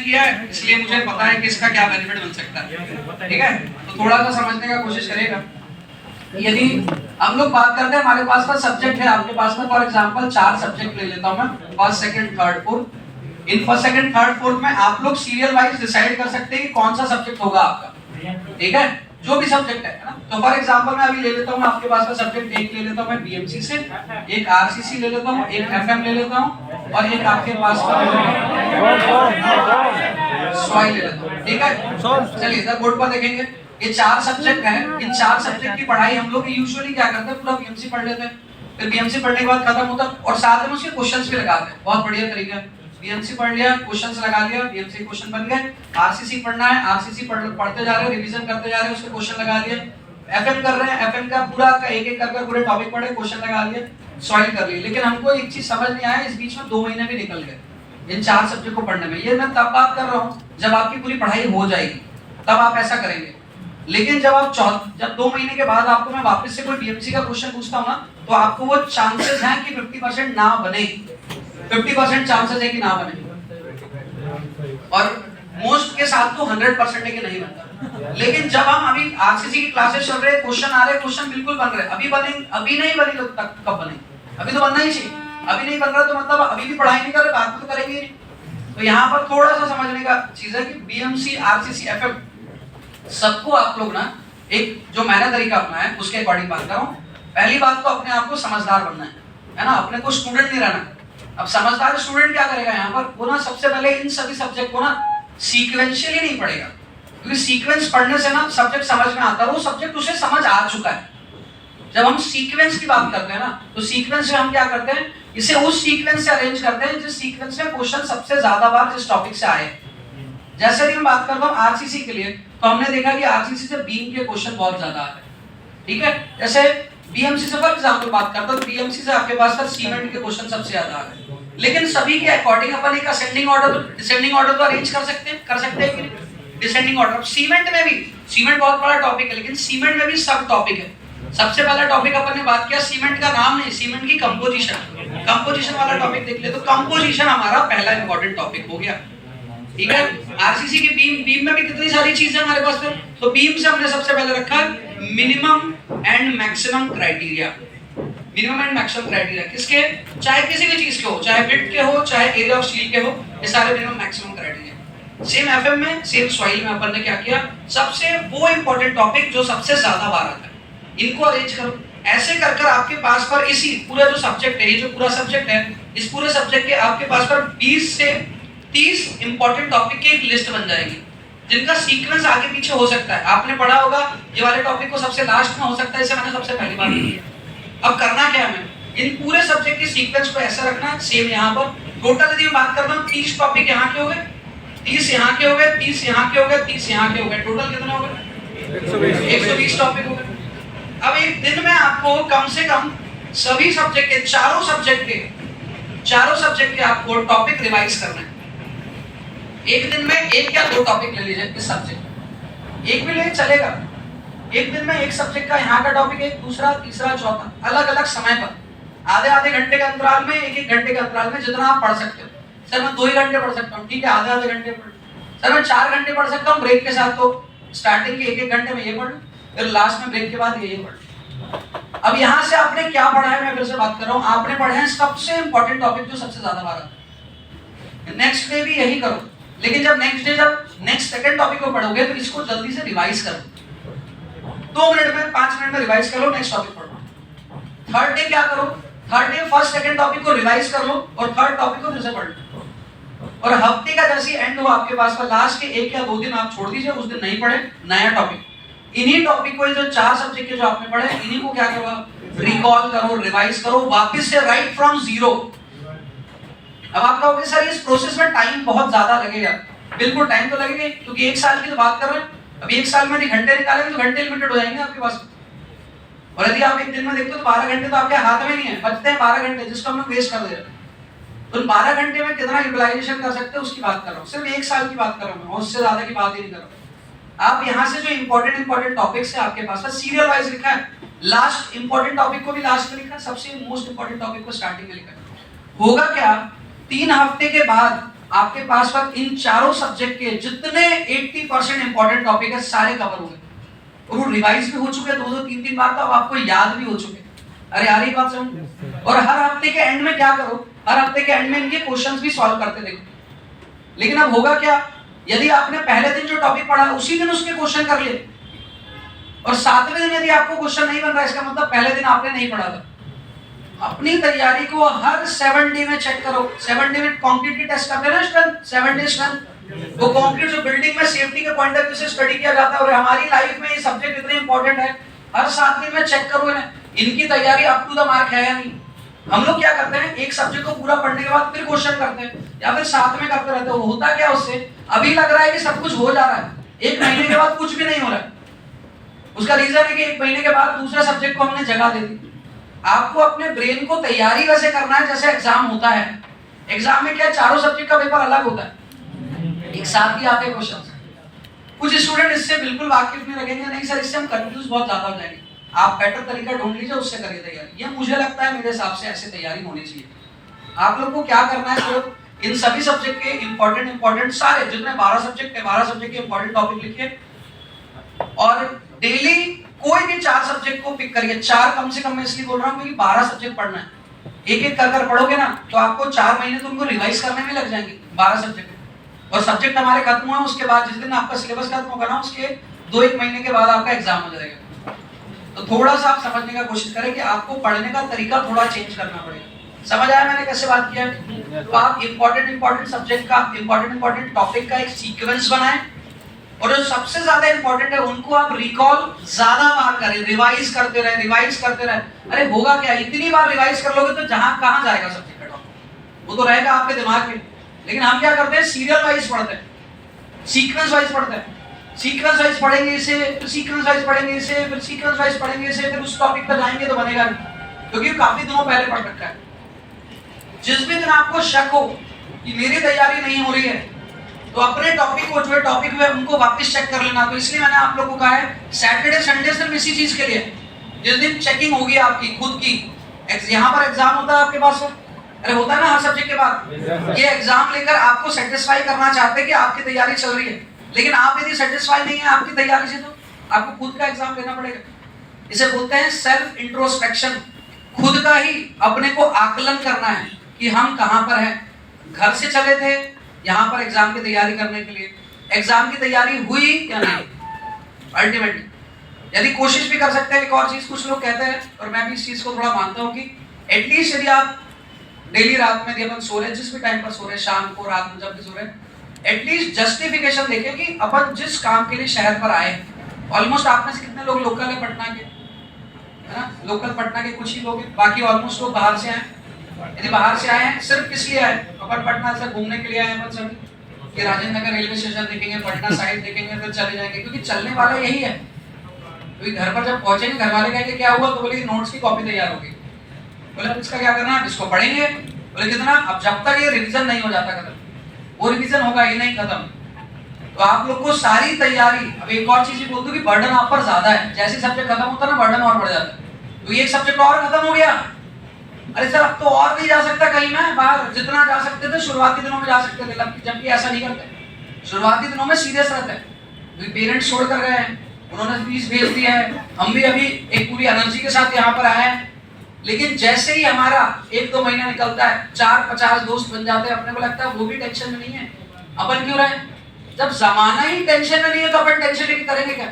किया है, इसलिए मुझे पता है कि इसका क्या बेनिफिट मिल सकता है। ठीक है, तो थोड़ा सा समझने का कोशिश करिएगा। यदि हम लोग बात करते हैं, हमारे पास का सब्जेक्ट है, आपके पास में फॉर एग्जांपल 4 सब्जेक्ट ले लेता हूं मैं, first second third fourth. In first second third fourth में आप लोग सीरियल वाइज डिसाइड कर सकते हैं कि कौन सा सब्जेक्ट होगा आपका। ठीक है, जो भी सब्जेक्ट है ना। तो फॉर एग्जांपल मैं अभी ले लेता हूं, आपके पास का सब्जेक्ट एक ले लेता हूं मैं बीएमसी से, एक आरसीसी ले लेता हूं, एक एफएम ले लेता हूं और एक आपके पास का सॉइल ले लेता हूं। ठीक है, चलिए इधर बोर्ड पर देखेंगे, ये 4 सब्जेक्ट हैं। इन 4 सब्जेक्ट की पढ़ाई हम लोग यूजुअली क्या करते हैं, पूरा बीएमसी पढ़ लेते हैं, फिर बीएमसी पढ़ने के बाद खत्म होता है और साथ में उसके क्वेश्चंस भी लगाते हैं। बहुत बढ़िया तरीका है, बीएमसी पढ़ लिया, क्वेश्चंस लगा लिया, बीएमसी क्वेश्चन बन गए। आरसीसी पढ़ना है, आरसीसी पढ़ते जा रहे हैं, रिवीजन करते जा रहे हैं, उसके क्वेश्चन लगा लिए। एफएम कर रहे हैं, एफएम का पूरा का एक-एक कर पूरे टॉपिक पढ़े, क्वेश्चन लगा लिए, सॉल्व कर लिए। लेकिन हमको एक चीज समझ नहीं आया, इस बीच में 2 महीने भी निकल गए इन 4 सब्जेक्ट को पढ़ने में। ये मैं तब बात कर रहा हूं जब आपकी पूरी पढ़ाई हो जाएगी, तब आप ऐसा करेंगे। लेकिन जब 2 महीने के बाद आपको मैं वापस से कोई बीएमसी का क्वेश्चन पूछता हूं ना, तो आपको वो चांसेस हैं कि 50% ना बने, 50% चांसेस है कि ना बने, और मोस्ट के साथ तो 100% है कि नहीं बनता। लेकिन जब हम अभी आरसीसी की क्लासेस चल रहे हैं, क्वेश्चन आ रहे हैं, क्वेश्चन बिल्कुल बन रहे हैं, अभी नहीं बने, तक कब बने? अभी तो बनना ही चाहिए। अभी नहीं बन रहा तो मतलब अभी भी पढ़ाई नहीं कर रहे, बात तो करेंगे नहीं। तो यहाँ पर थोड़ा सा समझने का चीज है कि बीएमसी, आरसीसी, एफएम सबको आप लोग ना एक जो मैंने तरीका अपनाया है उसके अकॉर्डिंग बात कर रहा हूँ। पहली बात तो अपने आप को समझदार बनना है ना, अपने को स्टूडेंट नहीं रहना। अब समझदार स्टूडेंट क्या करेगा यहाँ पर, वो ना सबसे पहले इन सभी सब्जेक्ट को ना सीक्वेंशियली नहीं पढ़ेगा, क्योंकि सीक्वेंस पढ़ने से ना सब्जेक्ट समझ में आता है, वो सब्जेक्ट उसे समझ आ चुका है। जब हम सीक्वेंस की बात करते हैं ना, तो सीक्वेंस में हम क्या करते हैं, इसे उस सीक्वेंस से अरेंज करते हैं जिस सीक्वेंस में क्वेश्चन सबसे ज्यादा बार जिस टॉपिक से आए। जैसे कि मैं बात करता हूँ आरसीसी के लिए, तो हमने देखा कि आरसीसी से बीम के क्वेश्चन बहुत ज्यादा आते हैं। ठीक है, जैसे बीएमसी से फॉर एग्जांपल बात करता हूँ, बीएमसी से आपके पास सीमेंट के क्वेश्चन सबसे ज्यादा आ गए। लेकिन सभी के अकॉर्डिंग अपन एक असेंडिंग ऑर्डर डिसेंडिंग ऑर्डर तो अरेंज कर सकते हैं कि नहीं, डिसेंडिंग ऑर्डर। सीमेंट में भी, सीमेंट बहुत बड़ा टॉपिक है, लेकिन सीमेंट में भी सब टॉपिक है। सबसे पहला टॉपिक अपन ने बात किया सीमेंट का नाम नहीं, सीमेंट की कंपोजिशन वाला टॉपिक देख ले, तो कंपोजिशन हमारा पहला इंपॉर्टेंट टॉपिक हो गया। ठीक है, आरसीसी की बीम में भी कितनी सारी चीजें हमारे पास थे, तो बीम से हमने सबसे पहले रखा minimum and maximum criteria. Minimum and maximum criteria किसके, चाहे किसी भी चीज के हो, चाहे विड्थ के हो, चाहे एरिया ऑफ स्टील के हो, ये सारे minimum maximum criteria. Same FM में, सेम सॉइल में अपन ने क्या किया, सबसे वो इंपॉर्टेंट टॉपिक जो सबसे ज्यादा बार आता है, इनको अरेंज करो। ऐसे कर आपके पास पर इसी पूरा जो सब्जेक्ट है, ये जो पूरा सब्जेक्ट है, इस पूरे सब्जेक्ट के आपके पास पर 20 से 30 इंपॉर्टेंट टॉपिक की एक लिस्ट बन जाएगी, जिनका सीक्वेंस आगे पीछे हो सकता है। आपने पढ़ा होगा ये वाले टॉपिक को सबसे लास्ट में हो सकता है, इसे मैंने सबसे पहली बार किया। अब करना क्या है, हमें इन पूरे सब्जेक्ट के सीक्वेंस को ऐसा रखना है। सेम यहाँ पर टोटल यदि मैं बात करता हूँ 30 टॉपिक यहाँ के हो गए, 30 यहाँ के हो गए, 30 यहाँ के हो गए, 30 यहाँ के हो गए, टोटल कितने हो गए, 120 टॉपिक हो गए। अब एक दिन में आपको कम से कम सभी सब्जेक्ट के, चारों सब्जेक्ट के आपको टॉपिक रिवाइज करना है। एक दिन में 1 या 2 टॉपिक ले लीजिए इस सब्जेक्ट, एक भी ले चलेगा। एक दिन में एक सब्जेक्ट का यहाँ का टॉपिक एक, दूसरा, तीसरा, चौथा, अलग अलग समय पर, आधे घंटे के अंतराल में, 1 घंटे के अंतराल में, जितना आप पढ़ सकते हो। सर मैं 2 ही घंटे पढ़ सकता हूँ, ठीक है, आधे घंटे पढ़। सर मैं 4 घंटे पढ़ सकता हूँ ब्रेक के साथ, तो स्टार्टिंग के 1 घंटे में ये पढ़, फिर लास्ट में ब्रेक के बाद ये पढ़। अब यहाँ से आपने क्या पढ़ा है, मैं फिर से बात कर रहा हूँ, आपने पढ़े हैं सबसे इंपॉर्टेंट टॉपिक जो सबसे ज्यादा बार आता है। नेक्स्ट डे भी यही करो, लेकिन जब नेक्स्ट सेकंड टॉपिक को पढ़ोगे तो इसको जल्दी से रिवाइज करो। 2 मिनट में, 5 मिनट में रिवाइज कर लो, नेक्स्ट टॉपिक पढ़ो। थर्ड डे क्या करो, third day first second topic को रिवाइज कर लो और थर्ड टॉपिक को फिर से पढ़ लो। और हफ्ते का जैसे एंड हो आपके पास पर, लास्ट के 1 या 2 दिन आप छोड़ दीजिए, उस दिन नहीं पढ़े, नया टॉपिक। इन्हीं टॉपिक को, जो 4 सब्जेक्ट के जो आपने पढ़े, इन्हीं को क्या करो, रिकॉल करो, रिवाइज करो, वापस से राइट फ्रॉम जीरो। अब आप कहोगे सर इस प्रोसेस में टाइम बहुत ज्यादा लगेगा। बिल्कुल टाइम तो लगेगा, क्योंकि 1 साल की तो बात कर रहे हैं। अब 1 साल में घंटे निकालेंगे तो घंटे लिमिटेड हो जाएंगे आपके पास। और यदि आप एक दिन में देखते हो तो 12 घंटे तो आपके हाथ में नहीं है, बचते हैं 12 घंटे, जिसको हम लोग वेस्ट कर दे रहे हैं। तो 12 घंटे में कितना यूटिलाइजेशन कर सकते हैं उसकी बात कर रहा हूँ, सिर्फ 1 साल की बात कर रहा हूँ, और उससे ज्यादा की बात ही नहीं कर रहा हूँ। आप यहाँ से जो इंपॉर्टेंट टॉपिक्स है आपके पास, सीरियल वाइज लिखा है, लास्ट इंपॉर्टेंट टॉपिक को भी लास्ट में लिखा है, सबसे मोस्ट इंपॉर्टेंट टॉपिक को स्टार्टिंग में लिखा है। होगा क्या, 3 हफ्ते के बाद आपके पास पर इन चारों सब्जेक्ट के जितने 80% इंपॉर्टेंट टॉपिक है सारे कवर हो गए, और वो रिवाइज भी हो चुके हैं 2-2 3-3 बार, तो अब आपको याद भी हो चुके। अरे आ रही बात समझ? और हर हफ्ते के एंड में क्या करो, हर हफ्ते के एंड में इनके क्वेश्चंस भी सॉल्व करते देखो। लेकिन अब होगा क्या, यदि आपने पहले दिन जो टॉपिक पढ़ा उसी दिन उसके क्वेश्चन कर लिए, और 7वें दिन यदि आपको क्वेश्चन नहीं बन रहा, इसका मतलब पहले दिन आपने नहीं पढ़ा था। अपनी तैयारी को हर 7 डे में चेक करो। 7 डे में कंक्रीट टेस्ट करते हैं ना, स्ट्रेंथ 7 डे स्ट्रेंथ, वो कंक्रीट जो बिल्डिंग में सेफ्टी के पॉइंट ऑफ व्यू से स्टडी किया जाता है, और हमारी लाइफ में ये सब्जेक्ट इतने इंपॉर्टेंट है, हर 7 दिन में चेक करो इन्हें, इनकी तैयारी अप टू द मार्क है या नहीं। हम लोग क्या करते हैं, एक सब्जेक्ट को पूरा पढ़ने के बाद फिर क्वेश्चन करते हैं, या फिर साथ में करते रहते हो। होता क्या उससे, अभी लग रहा है कि सब कुछ हो जा रहा है, 1 महीने के बाद कुछ भी नहीं हो रहा है। उसका रीजन है कि 1 महीने के बाद दूसरे सब्जेक्ट को हमने जगह दे दी। आपको अपने ब्रेन को तैयारी वैसे करना है जैसे एग्जाम होता है। एग्जाम में क्या, चारों सब्जेक्ट का पेपर अलग होता है, एक साथ ही आते हैं क्वेश्चंस। कुछ स्टूडेंट इससे बिल्कुल वाकिफ नहीं लगेंगे, नहीं सर इससे हम कंफ्यूज बहुत ज्यादा हो जाएंगे। आप बेटर तरीका ढूंढ लीजिए, उससे करिए तैयारी। ये मुझे लगता है, मेरे हिसाब से ऐसे तैयारी होनी चाहिए। आप लोग को क्या करना है, सिर्फ इन सभी सब्जेक्ट के इंपॉर्टेंट सारे जितने 12 सब्जेक्ट है, 12 सब्जेक्ट के इंपॉर्टेंट टॉपिक लिखिए, और डेली कोई भी 4 सब्जेक्ट को पिक करिए। 4 कम से कम मैं इसलिए बोल रहा हूँ क्योंकि 12 सब्जेक्ट पढ़ना है। एक एक कर पढ़ोगे ना तो आपको 4 महीने तो उनको रिवाइज करने में लग जाएंगे 12 सब्जेक्ट। और सब्जेक्ट हमारे खत्म हुए उसके बाद, जिस दिन आपका सिलेबस खत्म होगा ना, उसके 2-1 महीने के बाद आपका एग्जाम हो जाएगा। तो थोड़ा सा आप समझने का कोशिश करें कि आपको पढ़ने का तरीका थोड़ा चेंज करना पड़ेगा। समझ आया मैंने कैसे बात किया? तो आप इंपॉर्टेंट सब्जेक्ट का, इंपॉर्टेंट टॉपिक का एक सीक्वेंस बनाएं, और जो सबसे ज्यादा इंपॉर्टेंट है उनको आप रिकॉल ज्यादा बार करें, रिवाइज करते रहे। अरे होगा क्या, इतनी बार रिवाइज कर लोगे तो कहां जाएगा सब्जेक्ट का टॉपिक, वो तो रहेगा आपके दिमाग में। लेकिन हम क्या करते हैं, सीरियल वाइज पढ़ते हैं, सीक्वेंस वाइज पढ़ते हैं। सीक्वेंस वाइज पढ़ेंगे इसे, फिर सीक्वेंस वाइज पढ़ेंगे इसे, फिर सीक्वेंस वाइज पढ़ेंगे इसे, फिर उस टॉपिक पर जाएंगे तो बनेगा नहीं, क्योंकि काफी दिनों पहले पढ़ रखा है। जिस भी दिन आपको शक हो कि मेरी तैयारी नहीं हो रही है, तो अपने टॉपिक को, जो टॉपिक है उनको वापस चेक कर लेना। तो इसलिए मैंने आप लोगों को कहा है सैटरडे संडे सिर्फ इसी चीज के लिए, जिस दिन चेकिंग होगी आपकी खुद की। यहाँ पर एग्जाम होता है आपके पास, अरे होता है ना हर सब्जेक्ट के बाद। ये एग्जाम लेकर आपको सेटिस्फाई करना चाहते हैं कि आपकी तैयारी चल रही है, लेकिन आप यदि सेटिस्फाई नहीं है आपकी तैयारी से, तो आपको खुद का एग्जाम लेना पड़ेगा। इसे बोलते हैं सेल्फ इंट्रोस्पेक्शन। खुद का ही अपने को आकलन करना है कि हम कहाँ पर हैं। घर से चले थे यहाँ पर एग्जाम की तैयारी करने के लिए, एग्जाम की तैयारी हुई या नहीं। अल्टीमेटली यदि कोशिश भी कर सकते हैं, एक और चीज कुछ लोग कहते हैं, और मैं भी इस चीज को थोड़ा मानता हूँ, कि एटलीस्ट यदि आप डेली रात में अपन सो रहे, जिस भी टाइम पर सो रहे, शाम को, रात में जब भी सो रहे, एटलीस्ट जस्टिफिकेशन देखें कि अपन जिस काम के लिए शहर पर आए। ऑलमोस्ट आप में से कितने लोग लोकल है पटना के, है ना? लोकल पटना के कुछ ही लोग हैं, बाकी ऑलमोस्ट लोग बाहर से आए। यदि बाहर से आए हैं, सिर्फ किस लिए आए? अपन पटना से घूमने के लिए आए हैं सभी, कि राजेंद्र नगर रेलवे स्टेशन देखेंगे, पटना साइड देखेंगे, फिर चले जाएंगे, क्योंकि चलने वाला यही है। क्योंकि घर पर जब पहुंचेंगे, घर वाले कहेंगे क्या हुआ, तो बोले नोट्स की कॉपी तैयार होगी। बोले इसका क्या करना है, इसको पढ़ेंगे। बोले कितना, अब जब तक ये रिवीजन नहीं हो जाता खत्म, वो रिवीजन होगा ही नहीं खत्म। तो आप लोग को सारी तैयारी, अब एक और चीज बोल दूं कि बर्डन आप पर ज्यादा है। जैसे सब्जेक्ट खत्म होता है ना, बर्डन और बढ़ जाता है। तो ये सब्जेक्ट और खत्म हो गया, अरे सर अब तो और नहीं जा सकता कहीं मैं बाहर, जितना जा सकते थे शुरुआती दिनों में जा सकते थे, जबकि ऐसा नहीं करते। शुरुआती दिनों में सीरियस रहते हैं, पेरेंट्स छोड़ कर गए हैं, उन्होंने फीस भेज दिया है, हम भी अभी एक पूरी एनर्जी के साथ यहाँ पर आए हैं। लेकिन जैसे ही हमारा 1-2 महीना निकलता है, 4-50 दोस्त बन जाते हैं, अपने को लगता है वो भी टेंशन में नहीं है, अपन क्यों रहे? जब जमाना ही टेंशन में नहीं है तो अपन टेंशन लेके करेंगे क्या?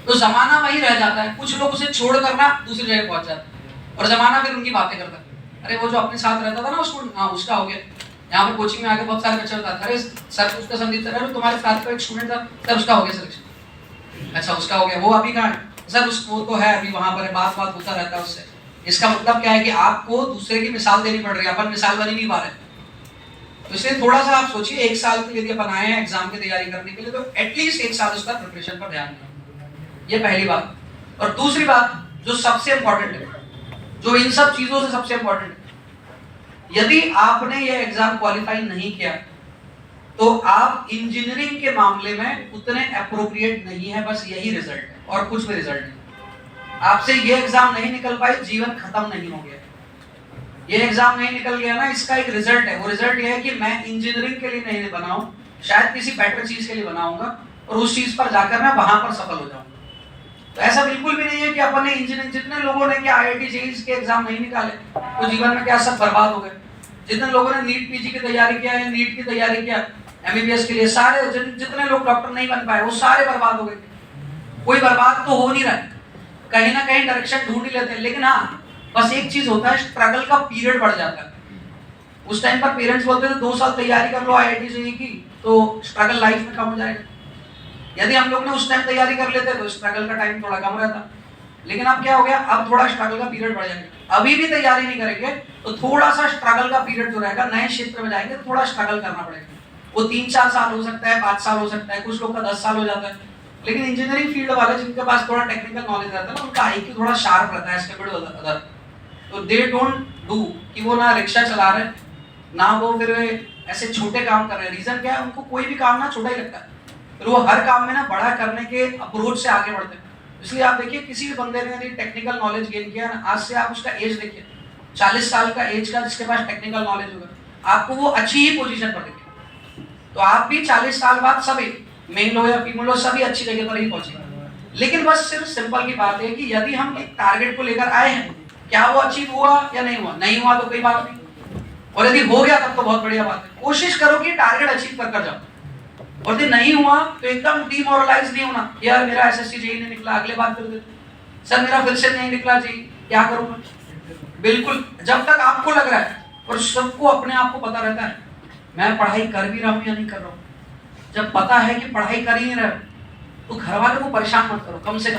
तो जमाना वही रह जाता है, कुछ लोग उसे छोड़ करना दूसरी जगह पहुंच जाते हैं, और जमाना फिर उनकी बातें करता है। अरे वो जो अपने साथ रहता था ना स्टूडेंट, हाँ उसका हो गया। यहाँ पर कोचिंग में आके बहुत सारे बच्चे बताते, अरे सर पूछते संदीप सर, तुम्हारे साथ का एक स्टूडेंट था सर, उसका हो गया सिलेक्शन। अच्छा उसका हो गया, वो अभी कहाँ है सर? वो तो है अभी वहां पर, बात होता रहता है उससे। इसका मतलब क्या है कि आपको दूसरे की मिसाल देनी पड़ रही है, अपन मिसाल बन ही नहीं पा रहे। तो इसलिए थोड़ा सा आप सोचिए, 1 साल के लिए अपन आए हैं एग्जाम की तैयारी करने के लिए, तो एटलीस्ट 1 साल उसका प्रिपरेशन पर ध्यान दें। ये पहली बात। और दूसरी बात जो सबसे इंपॉर्टेंट है, जो इन सब चीजों से सबसे इंपॉर्टेंट है, यदि आपने ये एग्जाम क्वालिफाई नहीं किया तो आप इंजीनियरिंग के मामले में उतने अप्रोप्रिएट नहीं है, बस यही रिजल्ट है और कुछ भी रिजल्ट नहीं। आपसे ये एग्जाम नहीं निकल पाई, जीवन खत्म नहीं हो गया। ये एग्जाम नहीं निकल गया ना, इसका एक रिजल्ट है। वो रिजल्ट ये है कि मैं इंजीनियरिंग के लिए नहीं बनाऊं, शायद किसी बेटर चीज के लिए बनाऊंगा और उस चीज पर जाकर मैं वहां पर सफल हो जाऊंगा। तो ऐसा बिल्कुल भी नहीं है कि अपन ने इंजीनियरिंग, जितने लोगों ने कि IIT JEE के एग्जाम नहीं निकाले तो जीवन में क्या सब बर्बाद हो गए। जितने लोगों ने नीट PG की तैयारी किया है, नीट की तैयारी किया MBBS के लिए, सारे जितने लोग डॉक्टर नहीं बन पाए वो सारे बर्बाद हो गए। कोई बर्बाद तो हो नहीं रहा है, कहीं ना कहीं डायरेक्शन ढूंढ ही लेते हैं। लेकिन हाँ, बस एक चीज होता है, स्ट्रगल का पीरियड बढ़ जाता है। उस टाइम पर पेरेंट्स बोलते थे 2 साल तैयारी कर लो IIT JEE की तो स्ट्रगल लाइफ में कम हो जाएगा। यदि हम लोग ने उस टाइम तैयारी कर लेते तो स्ट्रगल का टाइम थोड़ा कम रहता। लेकिन अब क्या हो गया, अब थोड़ा स्ट्रगल का पीरियड बढ़ जाएगा। अभी भी तैयारी नहीं करेंगे तो थोड़ा सा स्ट्रगल का पीरियड जो रहेगा, नए क्षेत्र में जाएंगे तो थोड़ा स्ट्रगल करना पड़ेगा। वो 3-4 साल हो सकता है, 5 साल हो सकता है, कुछ लोग का 10 साल हो जाता है। लेकिन इंजीनियरिंग फील्ड वाले जिनके पास थोड़ा टेक्निकल नॉलेज रहता है ना, उनका IQ थोड़ा शार्प रहता है एज कम्पेयर्ड टू अदर। तो दे डोंट डू कि वो ना रिक्शा चला रहे, ना वो फिर ऐसे छोटे काम कर रहे हैं। रीजन क्या है, उनको कोई भी काम ना छोटा ही लगता है, फिर वो हर काम में ना बड़ा करने के अप्रोच से आगे बढ़ते हैं। इसलिए आप देखिए, किसी भी बंदे ने यदि टेक्निकल नॉलेज गेन किया ना, आज से आप उसका एज देखिए, 40 साल का एज का जिसके पास टेक्निकल नॉलेज होगा, आपको वो अच्छी ही पोजीशन पर देखेगा। तो आप भी 40 साल बाद सभी, मेल हो या फीमेल हो, सभी अच्छी जगह पर ही पहुंचेंगे। लेकिन बस सिर्फ सिंपल की बात है कि यदि हम एक टारगेट को लेकर आए हैं, क्या वो अचीव हुआ या नहीं हुआ, नहीं हुआ तो कोई बात नहीं, और यदि हो गया तब तो बहुत बढ़िया बात है। कोशिश करो कि टारगेट अचीव कर कर जाओ, और यदि नहीं हुआ तो एकदम डिमोरलाइज नहीं होना, यार मेरा SSC JEE नहीं निकला, अगले बार कर देते, सर मेरा फिर से नहीं निकला JEE, क्या करूंगा। बिल्कुल, जब तक आपको लग रहा है, और सबको अपने आप को पता रहता है मैं पढ़ाई कर भी रहा हूं या नहीं कर रहा हूं, जब पता है कि पढ़ाई कर ही नहीं रहे तो घर वालों को परेशान मत करो, कम से कम